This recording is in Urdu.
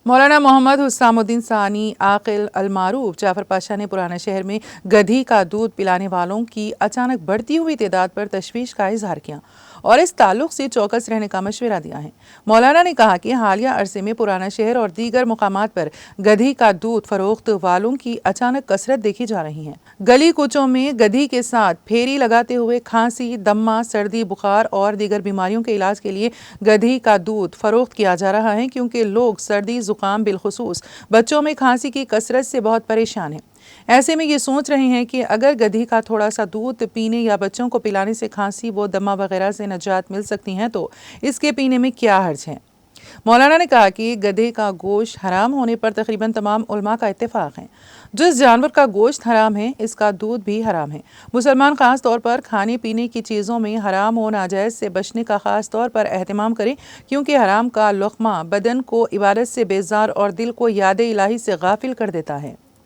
مولانا محمد حسام ثانی عاقل المعروف جعفر پاشا نے پرانا شہر میں گدھی کا دودھ پلانے والوں کی اچانک بڑھتی ہوئی تعداد پر تشویش کا اظہار کیا اور اس تعلق سے چوکس رہنے کا مشورہ دیا ہے۔ مولانا نے کہا کہ حالیہ عرصے میں پرانا شہر اور دیگر مقامات پر گدھی کا دودھ فروخت والوں کی اچانک کثرت دیکھی جا رہی ہے۔ گلی کوچوں میں گدھی کے ساتھ پھیری لگاتے ہوئے کھانسی، دمہ، سردی، بخار اور دیگر بیماریوں کے علاج کے لیے گدھی کا دودھ فروخت کیا جا رہا ہے، کیونکہ لوگ سردی، زکام، بالخصوص بچوں میں کھانسی کی کثرت سے بہت پریشان ہیں۔ ایسے میں یہ سوچ رہے ہیں کہ اگر گدھی کا تھوڑا سا دودھ پینے یا بچوں کو پلانے سے کھانسی و دمہ وغیرہ سے نجات مل سکتی ہے تو اس کے پینے میں کیا حرج ہے۔ مولانا نے کہا کہ گدھے کا گوشت حرام ہونے پر تقریباً تمام علماء کا اتفاق ہے۔ جس جانور کا گوشت حرام ہے اس کا دودھ بھی حرام ہے۔ مسلمان خاص طور پر کھانے پینے کی چیزوں میں حرام و ناجائز سے بچنے کا خاص طور پر اہتمام کریں، کیونکہ حرام کا لقمہ بدن کو عبادت سے بیزار اور دل کو یاد الہی سے غافل کر دیتا ہے۔